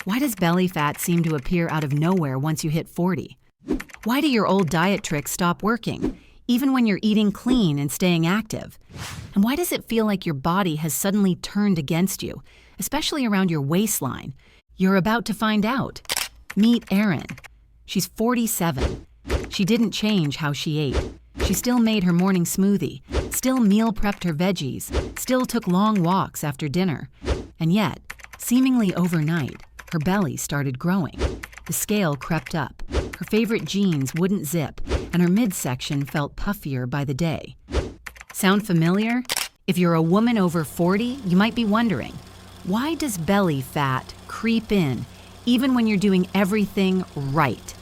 Why does belly fat seem to appear out of nowhere once you hit 40? Why do your old diet tricks stop working, even when you're eating clean and staying active? And why does it feel like your body has suddenly turned against you, especially around your waistline? You're about to find out. Meet Erin. She's 47. She didn't change how she ate. She still made her morning smoothie, still meal prepped her veggies, still took long walks after dinner. And yet, seemingly overnight, her belly started growing. The scale crept up, her favorite jeans wouldn't zip, and her midsection felt puffier by the day. Sound familiar? If you're a woman over 40, you might be wondering, why does belly fat creep in even when you're doing everything right?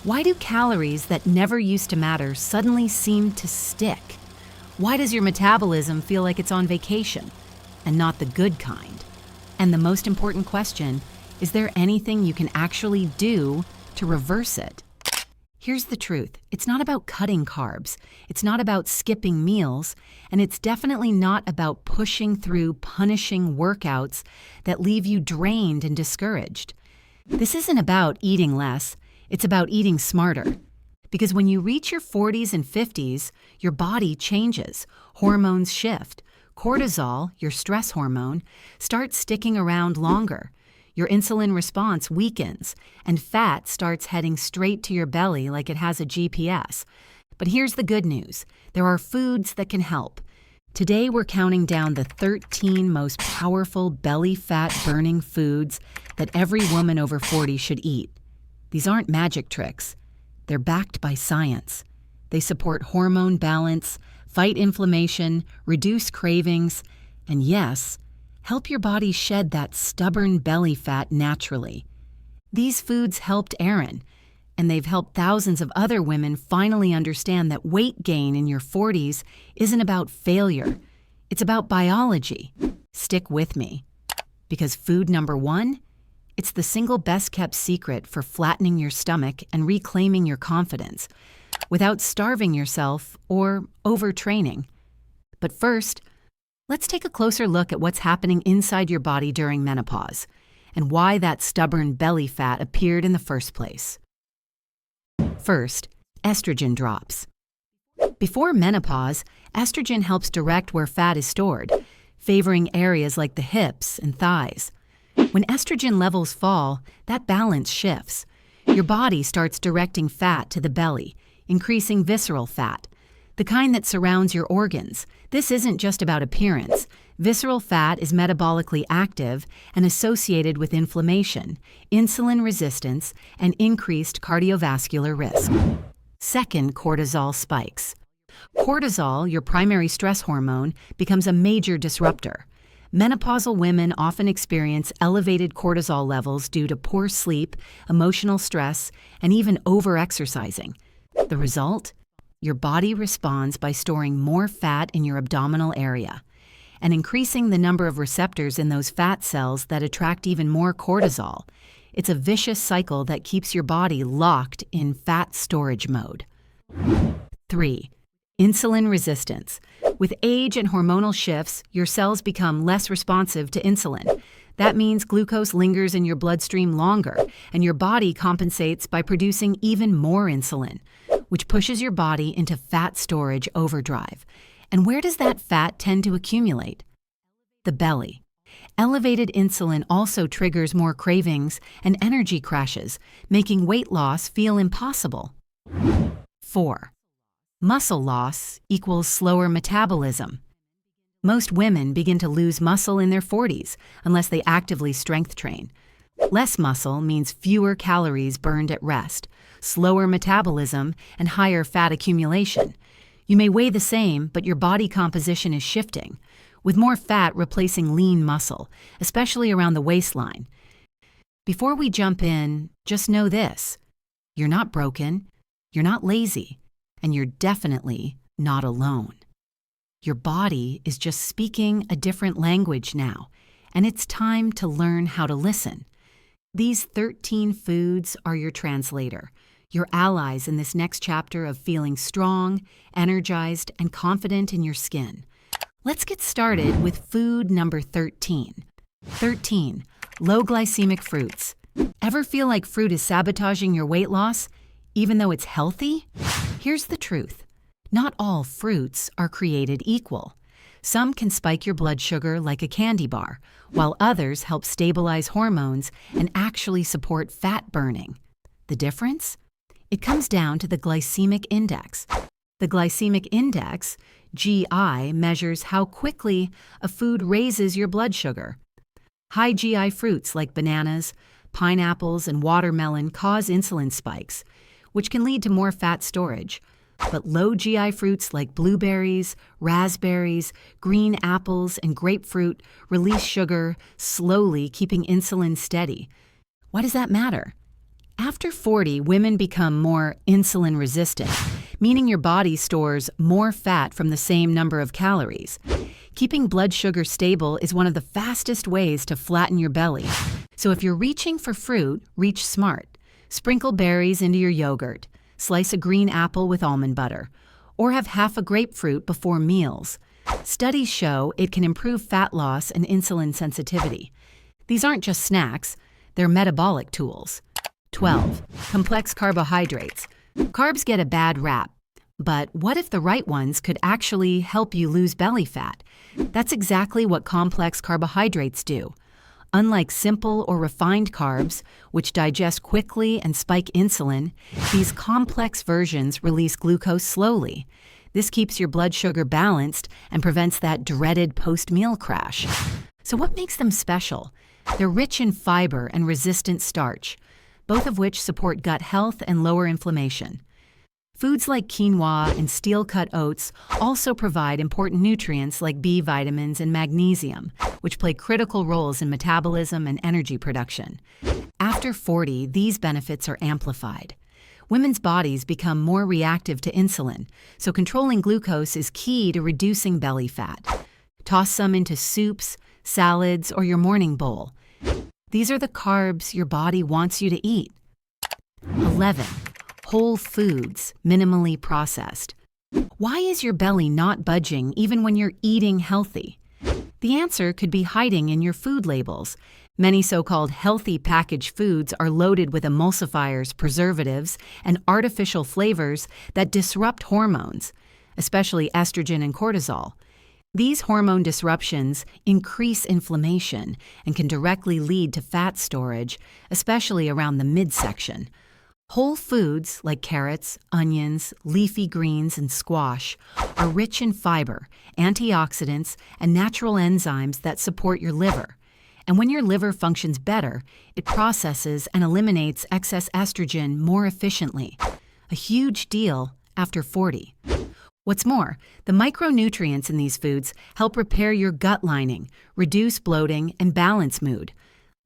Why do calories that never used to matter suddenly seem to stick? Why does your metabolism feel like it's on vacation and not the good kind? And the most important question, is there anything you can actually do to reverse it? Here's the truth. It's not about cutting carbs. It's not about skipping meals. And it's definitely not about pushing through punishing workouts that leave you drained and discouraged. This isn't about eating less. It's about eating smarter. Because when you reach your 40s and 50s, your body changes. Hormones shift. Cortisol, your stress hormone, starts sticking around longer. Your insulin response weakens, and fat starts heading straight to your belly like it has a GPS. But here's the good news. There are foods that can help. Today we're counting down the 13 most powerful belly fat burning foods that every woman over 40 should eat. These aren't magic tricks. They're backed by science. They support hormone balance, fight inflammation, reduce cravings, and yes, help your body shed that stubborn belly fat naturally. These foods helped Erin, and they've helped thousands of other women finally understand that weight gain in your 40s isn't about failure. It's about biology. Stick with me. Because food number 1, it's the single best-kept secret for flattening your stomach and reclaiming your confidence without starving yourself or overtraining. But first, let's take a closer look at what's happening inside your body during menopause and why that stubborn belly fat appeared in the first place. First, estrogen drops. Before menopause, estrogen helps direct where fat is stored, favoring areas like the hips and thighs. When estrogen levels fall, that balance shifts. Your body starts directing fat to the belly, increasing visceral fat, the kind that surrounds your organs. This isn't just about appearance. Visceral fat is metabolically active and associated with inflammation, insulin resistance, and increased cardiovascular risk. Second, cortisol spikes. Cortisol, your primary stress hormone, becomes a major disruptor. Menopausal women often experience elevated cortisol levels due to poor sleep, emotional stress, and even overexercising. The result? Your body responds by storing more fat in your abdominal area and increasing the number of receptors in those fat cells that attract even more cortisol. It's a vicious cycle that keeps your body locked in fat storage mode. 3. Insulin resistance. With age and hormonal shifts, your cells become less responsive to insulin. That means glucose lingers in your bloodstream longer, and your body compensates by producing even more insulin, which pushes your body into fat storage overdrive. And where does that fat tend to accumulate? The belly. Elevated insulin also triggers more cravings and energy crashes, making weight loss feel impossible. 4. Muscle loss equals slower metabolism. Most women begin to lose muscle in their 40s unless they actively strength train. Less muscle means fewer calories burned at rest, slower metabolism, and higher fat accumulation. You may weigh the same, but your body composition is shifting, with more fat replacing lean muscle, especially around the waistline. Before we jump in, just know this. You're not broken, you're not lazy, and you're definitely not alone. Your body is just speaking a different language now, and it's time to learn how to listen. These 13 foods are your translator, your allies in this next chapter of feeling strong, energized, and confident in your skin. Let's get started with food number 13. 13. Low-glycemic fruits. Ever feel like fruit is sabotaging your weight loss, even though it's healthy? Here's the truth. Not all fruits are created equal. Some can spike your blood sugar like a candy bar, while others help stabilize hormones and actually support fat burning. The difference? It comes down to the glycemic index. The glycemic index, GI, measures how quickly a food raises your blood sugar. High GI fruits like bananas, pineapples, and watermelon cause insulin spikes, which can lead to more fat storage. But low GI fruits like blueberries, raspberries, green apples, and grapefruit release sugar slowly, keeping insulin steady. Why does that matter? After 40, women become more insulin resistant, meaning your body stores more fat from the same number of calories. Keeping blood sugar stable is one of the fastest ways to flatten your belly. So if you're reaching for fruit, reach smart. Sprinkle berries into your yogurt, slice a green apple with almond butter, or have half a grapefruit before meals. Studies show it can improve fat loss and insulin sensitivity. These aren't just snacks, they're metabolic tools. 12. Complex carbohydrates. Carbs get a bad rap, but what if the right ones could actually help you lose belly fat? That's exactly what complex carbohydrates do. Unlike simple or refined carbs, which digest quickly and spike insulin, these complex versions release glucose slowly. This keeps your blood sugar balanced and prevents that dreaded post-meal crash. So what makes them special? They're rich in fiber and resistant starch, both of which support gut health and lower inflammation. Foods like quinoa and steel-cut oats also provide important nutrients like B vitamins and magnesium, which play critical roles in metabolism and energy production. After 40, these benefits are amplified. Women's bodies become more reactive to insulin, so controlling glucose is key to reducing belly fat. Toss some into soups, salads, or your morning bowl. These are the carbs your body wants you to eat. 11. Whole foods, minimally processed. Why is your belly not budging even when you're eating healthy? The answer could be hiding in your food labels. Many so-called healthy packaged foods are loaded with emulsifiers, preservatives, and artificial flavors that disrupt hormones, especially estrogen and cortisol. These hormone disruptions increase inflammation and can directly lead to fat storage, especially around the midsection. Whole foods like carrots, onions, leafy greens, and squash are rich in fiber, antioxidants, and natural enzymes that support your liver. And when your liver functions better, it processes and eliminates excess estrogen more efficiently. A huge deal after 40. What's more, the micronutrients in these foods help repair your gut lining, reduce bloating, and balance mood.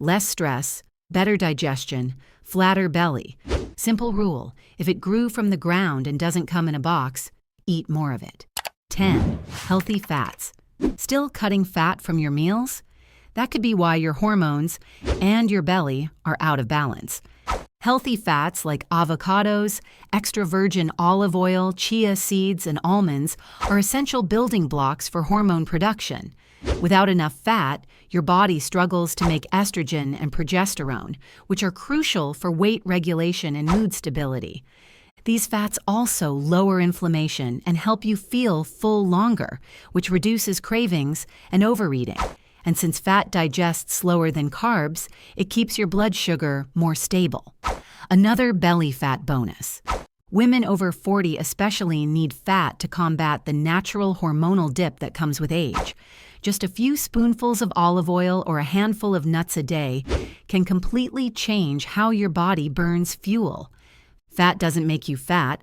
Less stress, better digestion, flatter belly. Simple rule, if it grew from the ground and doesn't come in a box, eat more of it. 10. Healthy fats. Still cutting fat from your meals? That could be why your hormones and your belly are out of balance. Healthy fats like avocados, extra virgin olive oil, chia seeds, and almonds are essential building blocks for hormone production. Without enough fat, your body struggles to make estrogen and progesterone, which are crucial for weight regulation and mood stability. These fats also lower inflammation and help you feel full longer, which reduces cravings and overeating. And since fat digests slower than carbs, it keeps your blood sugar more stable. Another belly fat bonus. Women over 40 especially need fat to combat the natural hormonal dip that comes with age. Just a few spoonfuls of olive oil or a handful of nuts a day can completely change how your body burns fuel. Fat doesn't make you fat,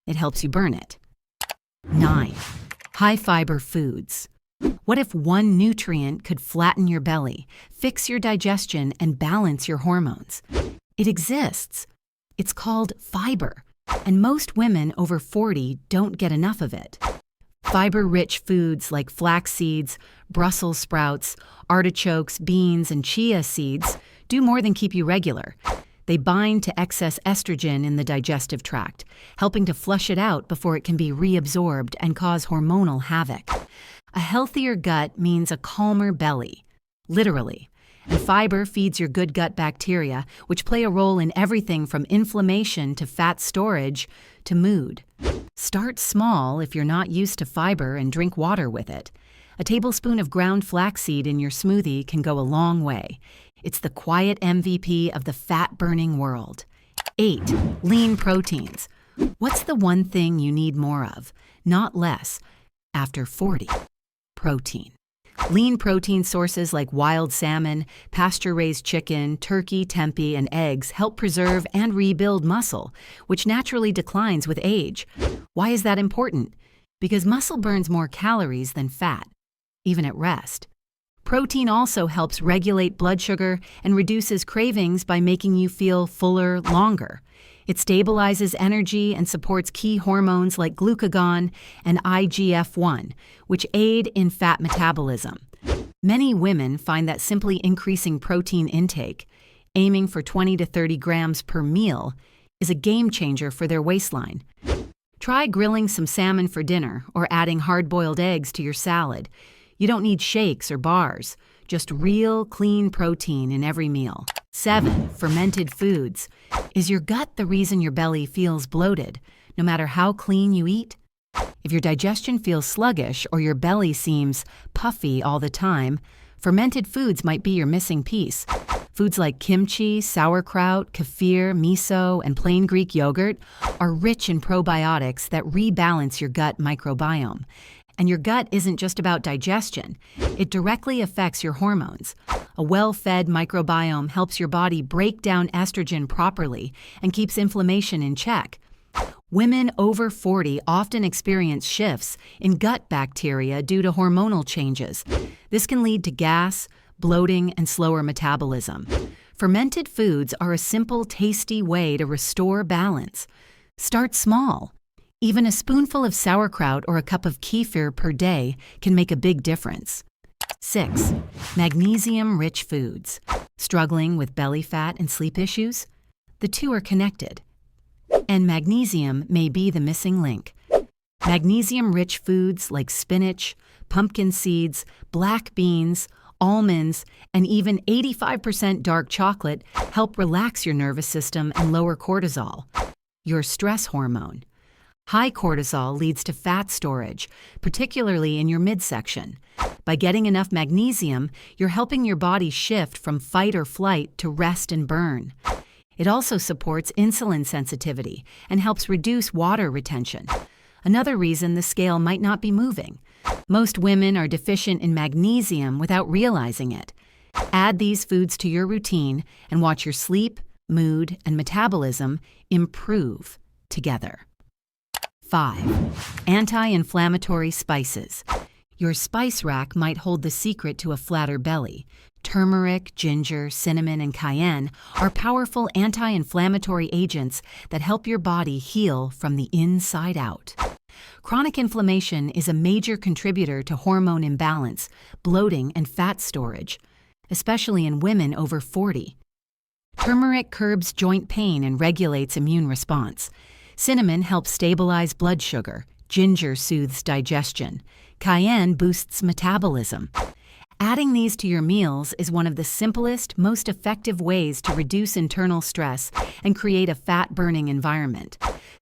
it helps you burn it. 9. High fiber foods. What if one nutrient could flatten your belly, fix your digestion, and balance your hormones? It exists. It's called fiber, and most women over 40 don't get enough of it. Fiber-rich foods like flax seeds, Brussels sprouts, artichokes, beans, and chia seeds do more than keep you regular. They bind to excess estrogen in the digestive tract, helping to flush it out before it can be reabsorbed and cause hormonal havoc. A healthier gut means a calmer belly, literally, And fiber feeds your good gut bacteria, which play a role in everything from inflammation to fat storage to mood. Start small if you're not used to fiber and drink water with it. A tablespoon of ground flaxseed in your smoothie can go a long way. It's the quiet MVP of the fat-burning world. 8. Lean proteins. What's the one thing you need more of, not less, after 40? Protein. Lean protein sources like wild salmon, pasture-raised chicken, turkey, tempeh, and eggs help preserve and rebuild muscle, which naturally declines with age. Why is that important? Because muscle burns more calories than fat, even at rest. Protein also helps regulate blood sugar and reduces cravings by making you feel fuller longer. It stabilizes energy and supports key hormones like glucagon and IGF-1, which aid in fat metabolism. Many women find that simply increasing protein intake, aiming for 20 to 30 grams per meal, is a game changer for their waistline. Try grilling some salmon for dinner or adding hard-boiled eggs to your salad. You don't need shakes or bars, just real, clean protein in every meal. 7. Fermented foods. Is your gut the reason your belly feels bloated, no matter how clean you eat? If your digestion feels sluggish or your belly seems puffy all the time, fermented foods might be your missing piece. Foods like kimchi, sauerkraut, kefir, miso, and plain Greek yogurt are rich in probiotics that rebalance your gut microbiome. And your gut isn't just about digestion. It directly affects your hormones. A well-fed microbiome helps your body break down estrogen properly and keeps inflammation in check. Women over 40 often experience shifts in gut bacteria due to hormonal changes. This can lead to gas, bloating, and slower metabolism. Fermented foods are a simple, tasty way to restore balance. Start small. Even a spoonful of sauerkraut or a cup of kefir per day can make a big difference. 6. Magnesium-Rich Foods. Struggling with belly fat and sleep issues? The two are connected. And magnesium may be the missing link. Magnesium-rich foods like spinach, pumpkin seeds, black beans, almonds, and even 85% dark chocolate help relax your nervous system and lower cortisol, your stress hormone. High cortisol leads to fat storage, particularly in your midsection. By getting enough magnesium, you're helping your body shift from fight or flight to rest and burn. It also supports insulin sensitivity and helps reduce water retention. Another reason the scale might not be moving. Most women are deficient in magnesium without realizing it. Add these foods to your routine and watch your sleep, mood, and metabolism improve together. 5. Anti-Inflammatory Spices. Your spice rack might hold the secret to a flatter belly. Turmeric, ginger, cinnamon, and cayenne are powerful anti-inflammatory agents that help your body heal from the inside out. Chronic inflammation is a major contributor to hormone imbalance, bloating, and fat storage, especially in women over 40. Turmeric curbs joint pain and regulates immune response. Cinnamon helps stabilize blood sugar. Ginger soothes digestion. Cayenne boosts metabolism. Adding these to your meals is one of the simplest, most effective ways to reduce internal stress and create a fat-burning environment.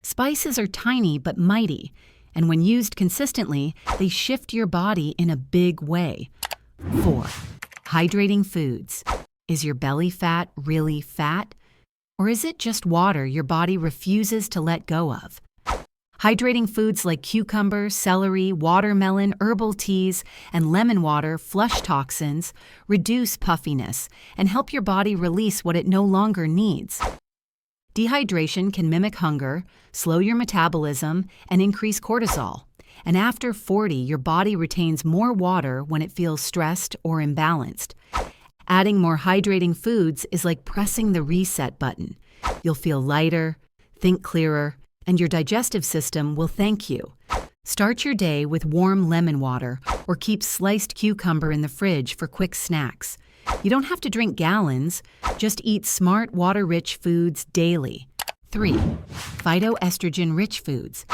Spices are tiny but mighty, and when used consistently, they shift your body in a big way. 4. Hydrating foods. Is your belly fat really fat? Or is it just water your body refuses to let go of? Hydrating foods like cucumber, celery, watermelon, herbal teas, and lemon water flush toxins, reduce puffiness, and help your body release what it no longer needs. Dehydration can mimic hunger, slow your metabolism, and increase cortisol. And after 40, your body retains more water when it feels stressed or imbalanced. Adding more hydrating foods is like pressing the reset button. You'll feel lighter, think clearer, and your digestive system will thank you. Start your day with warm lemon water or keep sliced cucumber in the fridge for quick snacks. You don't have to drink gallons, just eat smart, water-rich foods daily. 3. Phytoestrogen-Rich Foods.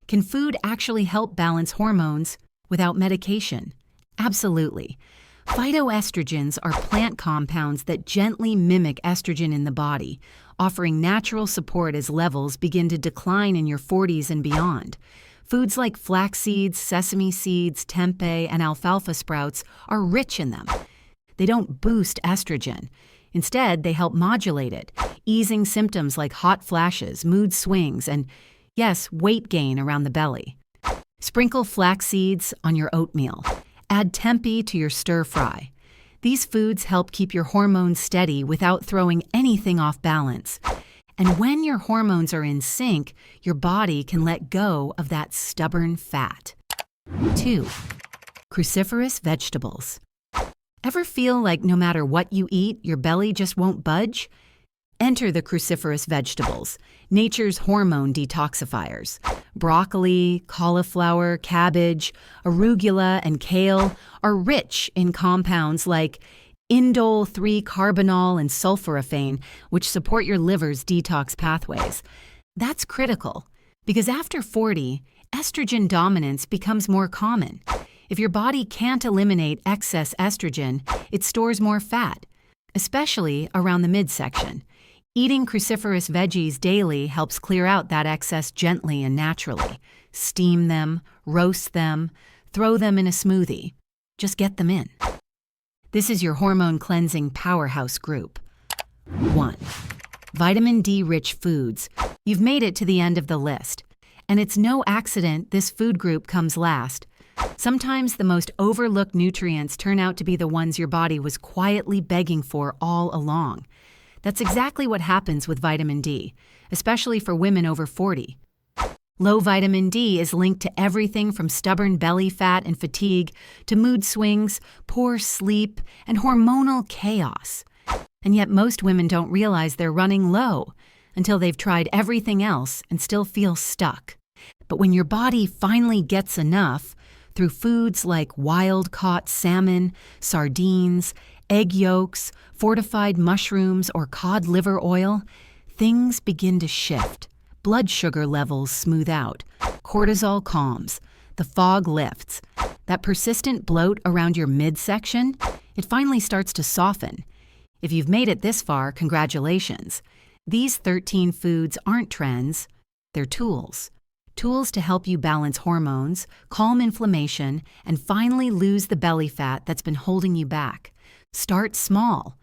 Can food actually help balance hormones without medication? Absolutely. Phytoestrogens are plant compounds that gently mimic estrogen in the body, offering natural support as levels begin to decline in your 40s and beyond. Foods like flax seeds, sesame seeds, tempeh, and alfalfa sprouts are rich in them. They don't boost estrogen. Instead, they help modulate it, easing symptoms like hot flashes, mood swings, and, yes, weight gain around the belly. Sprinkle flax seeds on your oatmeal. Add tempeh to your stir-fry. These foods help keep your hormones steady without throwing anything off balance. And when your hormones are in sync, your body can let go of that stubborn fat. 2. Cruciferous vegetables. Ever feel like no matter what you eat, your belly just won't budge? Enter the cruciferous vegetables, nature's hormone detoxifiers. Broccoli, cauliflower, cabbage, arugula, and kale are rich in compounds like indole 3-carbinol and sulforaphane, which support your liver's detox pathways. That's critical because after 40, estrogen dominance becomes more common. If your body can't eliminate excess estrogen, it stores more fat, especially around the midsection. Eating cruciferous veggies daily helps clear out that excess gently and naturally. Steam them, roast them, throw them in a smoothie. Just get them in. This is your hormone cleansing powerhouse group. 1. Vitamin D-rich foods. You've made it to the end of the list. And it's no accident this food group comes last. Sometimes the most overlooked nutrients turn out to be the ones your body was quietly begging for all along. That's exactly what happens with vitamin D, especially for women over 40. Low vitamin D is linked to everything from stubborn belly fat and fatigue to mood swings, poor sleep, and hormonal chaos. And yet most women don't realize they're running low until they've tried everything else and still feel stuck. But when your body finally gets enough, through foods like wild-caught salmon, sardines, egg yolks, fortified mushrooms, or cod liver oil, things begin to shift. Blood sugar levels smooth out, cortisol calms, the fog lifts. That persistent bloat around your midsection, it finally starts to soften. If you've made it this far, congratulations. These 13 foods aren't trends, they're tools. Tools to help you balance hormones, calm inflammation, and finally lose the belly fat that's been holding you back. Start small.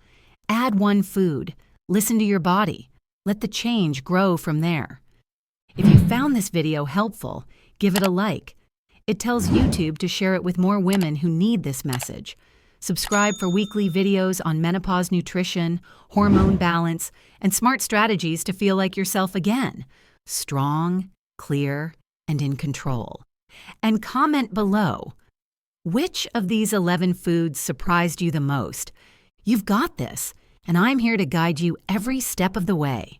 Add one food. Listen to your body. Let the change grow from there. If you found this video helpful, give it a like. It tells YouTube to share it with more women who need this message. Subscribe for weekly videos on menopause nutrition, hormone balance, and smart strategies to feel like yourself again. Strong, clear, and in control. And comment below, which of these 11 foods surprised you the most? You've got this, and I'm here to guide you every step of the way.